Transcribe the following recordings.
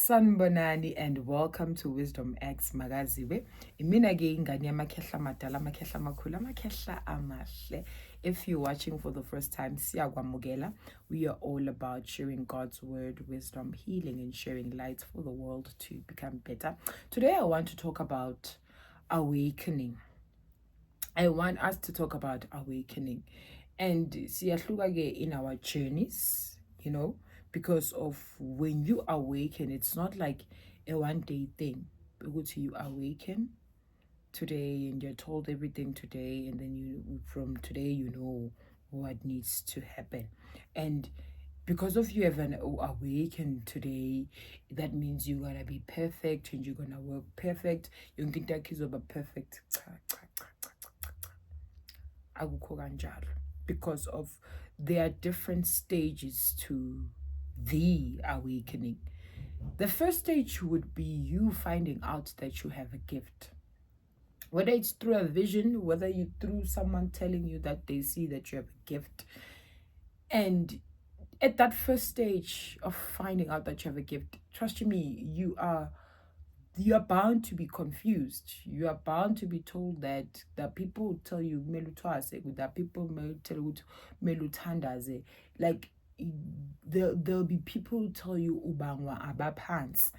Sanibonani and welcome to Wisdom X Magaziwe. Imina ke ingane yamakhehla amadala, amakhehla amakhulu, amakhehla amahle. If you're watching for the first time, siyakwamukela. We are all about sharing God's word, wisdom, healing, and sharing light for the world to become better. Today I want to talk about awakening. I want us to talk about awakening. And siyahluka ke in our journeys, because of when you awaken, it's not like a one-day thing. Because you awaken today and you're told everything today, and then from today you know what needs to happen. And because of you have an awaken today, that means you're gonna be perfect and you're gonna work perfect. Yonke into yakho izoba perfect. Akukho kanjalo. Because of there are different stages to the awakening. The first stage would be you finding out that you have a gift. Whether it's through a vision, whether you through someone telling you that they see that you have a gift. And at that first stage of finding out that you have a gift, trust me, you are bound to be confused. You are bound to be told that people will tell you that people may tell you melutandaze. Like there'll be people who tell you ubangwa abapants.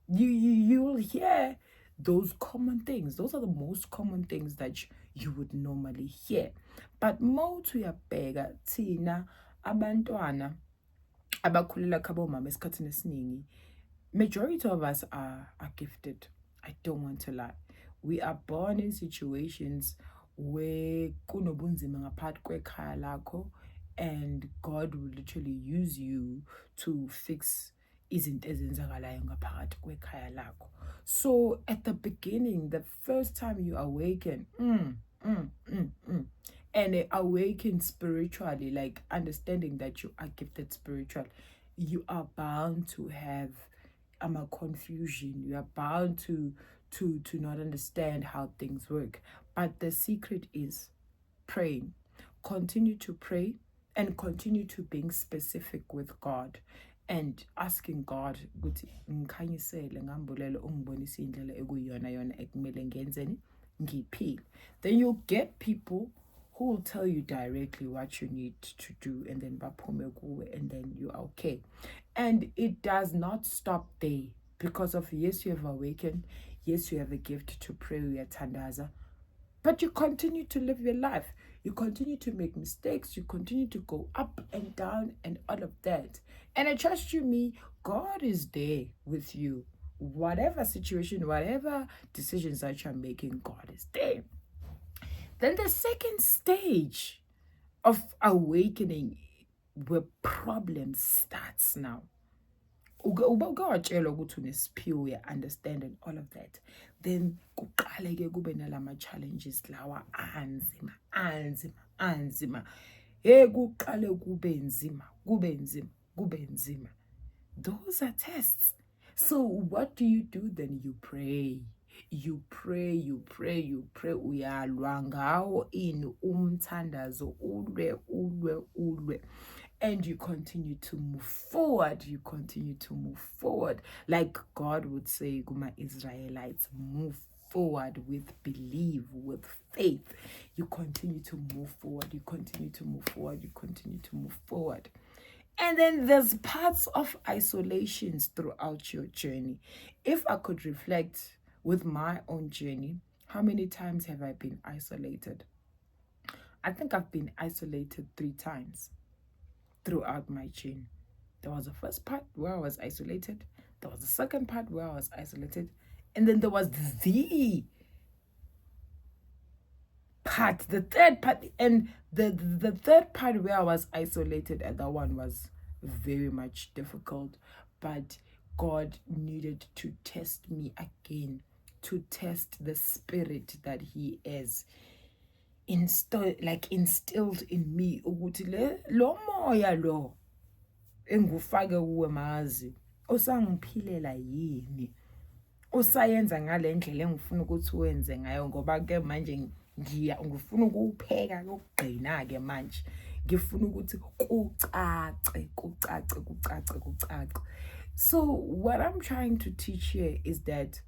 You will hear those common things. Those are the most common things that you would normally hear. But motu uyabheka thina abantwana abakhulela khabo mama esikhathini esiningi, majority of us are gifted. I don't want to lie. We are born in situations where kunobunzima ngaphakathi kwekhaya lakho, and God will literally use you to fix izinto ezenzakalayo ngaphakathi kwekhaya lakho. So at the beginning, the first time you awaken, and awaken spiritually, like understanding that you are gifted spiritual, you are bound to have confusion. You are bound to not understand how things work. But the secret is praying. Continue to pray and continue to being specific with God and asking God ukuthi ngikhanyisele ngambulele ungibonise indlela ekuyiyona yona ekumele ngenzeni ngiphile. Then you'll get people who will tell you directly what you need to do, and then baphume kuwe, and then you're okay. And it does not stop there. Because of yes, you have awakened, yes, you have a gift to pray, uyatandaza, but you continue to live your life. You continue to make mistakes. You continue to go up and down and all of that. And I trust you, me, God is there with you. Whatever situation, whatever decisions that you're making, God is there. Then the second stage of awakening, where problem starts now. Ugawatshela ukuthi unesiphiwo, understand and all of that. Then kuqale ke kube nalama challenges lawa anzima. Kuqale kube nzima. Those are tests. So what do? Then you pray. You pray. Uyalwa ngawo ini umthandazo ulwe. And you continue to move forward. Like God would say, Guma Israelites, move forward with belief, with faith. You continue to move forward. And then there's parts of isolations throughout your journey. If I could reflect with my own journey, how many times have I been isolated? I think I've been isolated 3 times throughout my journey. There was the first part where I was isolated. There was the second part where I was isolated. And then there was the part, the third part. And the third part where I was isolated, and that one was very much difficult. But God needed to test me again, to test the spirit that He is instilled in me, ukuthi lo moya lo engufake kuwe mazi usangiphilela yini, usayenza ngale ndlela engifuna ukuthi wenze ngayo, ngoba ke manje ngifuna ukupheka ukugcina ke manje ngifuna ukuthi kucace. So what I'm trying to teach here is that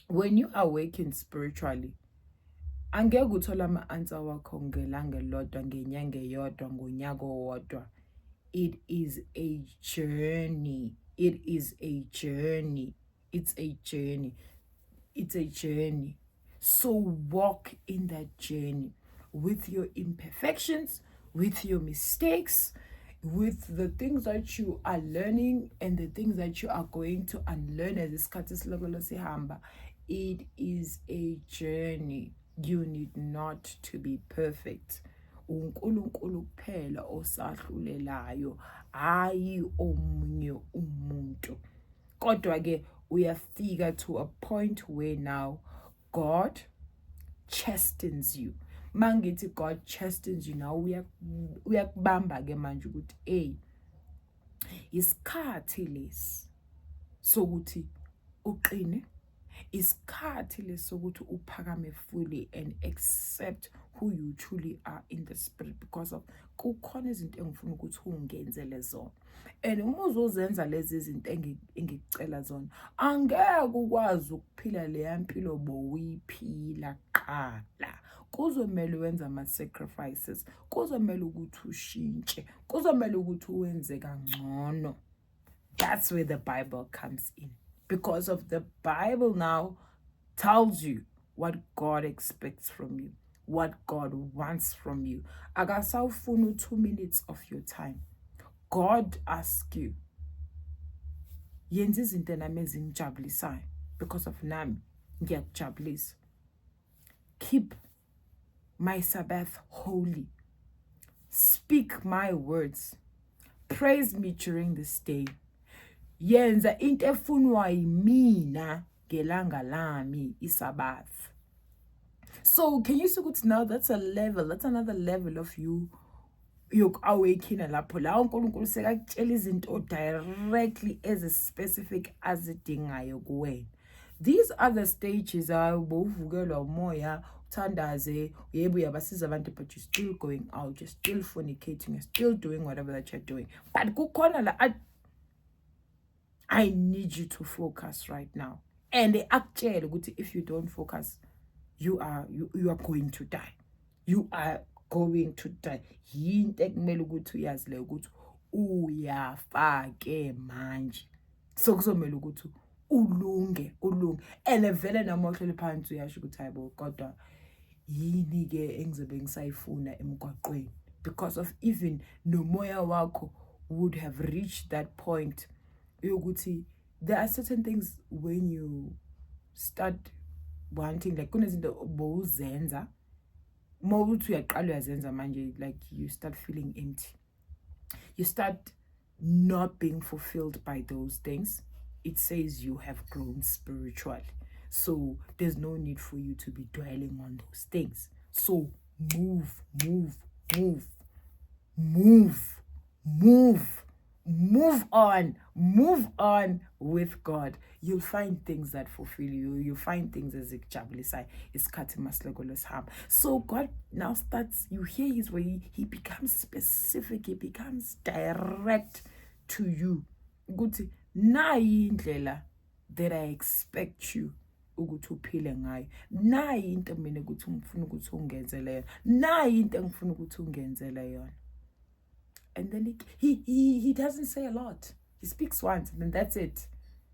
when you awaken spiritually, angeke uthola ama-answer wakho ngelanga elilodwa, ngenyanga eyodwa, ngonyaka owodwa. It is a journey. It is a journey. It's a journey. It's a journey. So walk in that journey with your imperfections, with your mistakes, with the things that you are learning and the things that you are going to unlearn as isikhathi silokolo sihamba. It is a journey. You need not to be perfect. uNkulunkulu kuphela osahlulelayo, hayi omunye umuntu. Kodwa ke uyafika to a point where now God chastens you. Mangithi God chastens you now, uyakubamba ke manje ukuthi isikhathi lesi sokuthi uqine, isikhathi lesi sokuthi uphakame fully and accept who you truly are in the spirit, because of kukhona izinto engifuna ukuthi ungenzele zona. And uma uzozenza lezi zinto engicela zona, angeke ukwazi ukuphila leya mpilo bowiphila qala. Kuzomela wenza ama-sacrifices, kuzomela ukuthi ushintshe, kuzomela ukuthi uwenze kangcono. That's where the Bible comes in. Because of the Bible now tells you what God expects from you, what God wants from you. Akasawufuna 2 minutes of your time. God asks you, yenza izinto nami ezingijabulisayo, because of nami ngiyakujabulisa. Keep my Sabbath holy. Speak my words. Praise me during this day. Yenza into efunwa yimina ngelanga lami iSabbath. So can you see ukuthi now that's another level of you awakening lapho la uNkulunkulu sekakutshela izinto directly as specific azidingayo kuwena. These other stages are bovukelwa umoya, uthandaze, yebo uyabasiza abantu, but you're still going out, you're still fornicating, you're still doing whatever that you're doing. But kukhona la I need you to focus right now. And actually, if you don't focus, you are going to die. You are going to die. Yinto ekumele ukuthi uyazi le ukuthi uyafake manje. So kuzomela ukuthi ulunge. And vele namohlele phansi uyasho ukuthi hayibo kodwa yini ke engizobe ngisayifuna emgwaqweni, because of even nomoya wakho would have reached that point. There are certain things when you start wanting, like kunezinto bowuzenza mawuthi uyaqala uyazenza manje, like you start feeling empty, you start not being fulfilled by those things. It says you have grown spiritually, so there's no need for you to be dwelling on those things. So move on with God. You'll find things that fulfill you. You'll find things as ikujabulisa isikhathi masilokolo sihamba. So God now starts, you hear his way, he becomes specific, he becomes direct to you. Ukuthi nayi indlela that I expect you ukuthi uphile ngayo, nayi into mina ukuthi ngifuna ukuthi ungenzele yona, nayi into engifuna ukuthi ungenzele yona. And then he doesn't say a lot. He speaks once and then that's it.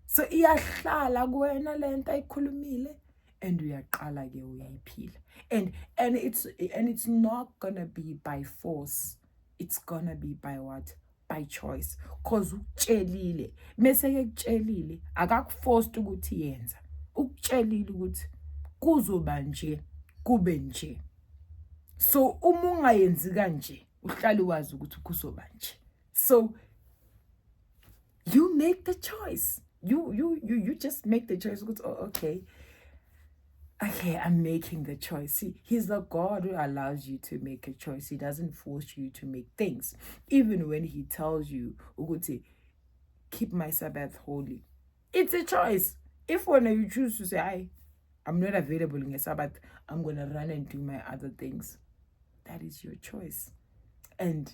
So iyahlala kuwena lento ayikhulumile and uyaqala ke uyayiphila. And it's not gonna be by force. It's gonna be by what? By choice. Cause ukutshelile, mase ke kutshelile akakuforced ukuthi yenza. Ukutshelile ukuthi kuzoba nje, kube nje. So uma ungayenzi kanje, uhlala wazi ukuthi kuzoba nje. So you make the choice. You just make the choice. Oh, okay, I'm making the choice. See, he's the God who allows you to make a choice. He doesn't force you to make things. Even when he tells you, keep my Sabbath holy, it's a choice. If when you choose to say, I'm not available in a Sabbath, I'm going to run and do my other things, that is your choice. And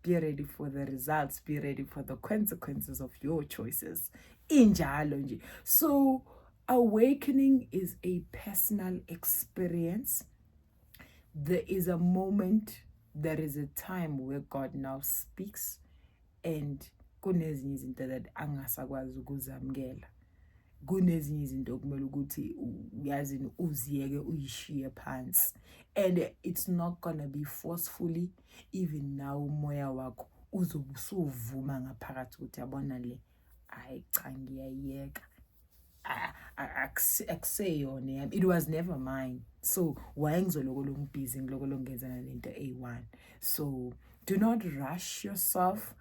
be ready for the results, be ready for the consequences of your choices. Injalo nje. So awakening is a personal experience. There is a moment, there is a time where God now speaks, and kunezinye izinto that angasakwazi ukuzamukela. Kunezinye izinto kumele ukuthi uyazini uziyeke uyishiye phansi, and it's not gonna be forcefully. Even now umoya wakho uzobe usuvuma ngaphakathi ukuthi yabona le ayi cha ngiyayiyeka, akuseyona yami, it was never mine, so why ngizoloko ngibhizi ngiloko ngenzana lento eyi-1. So do not rush yourself.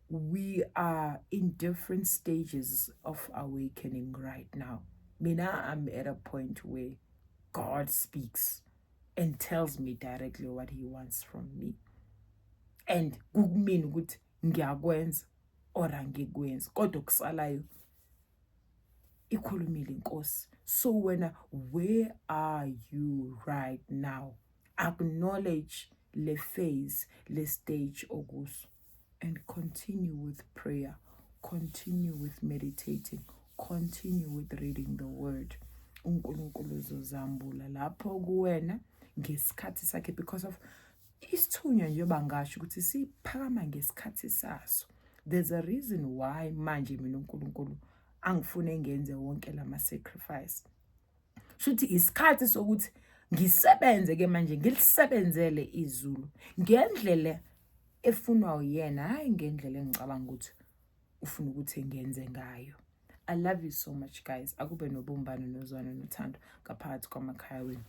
We are in different stages of awakening right now. Mina, I'm at a point where God speaks and tells me directly what he wants from me, and kukumina ukuthi ngiyakwenza or angikwenzi, kodwa kusalayo ikhulumile inkosi. So where are you right now? Acknowledge le phase, le stage okuso, and continue with prayer, continue with meditating, continue with reading the word. uNkulunkulu uzozambula lapho kuwena ngesikhathi sakhe, because of isithunywa njengoba ngasho ukuthi siphakama ngesikhathi saso. There's a reason why manje mina uNkulunkulu angifune ngenze wonke lama sacrifice. Shuthi isikhathi sokuthi ngisebenze ke manje, ngilisebenzele izulu ngendlela efunwa uyena, hayi ngendlela engicabanga ukuthi ufuna ukuthi ngenze ngayo. I love you so much guys. Akube nobumbano nozwana nothando ngaphakathi kwamakhaya wenu.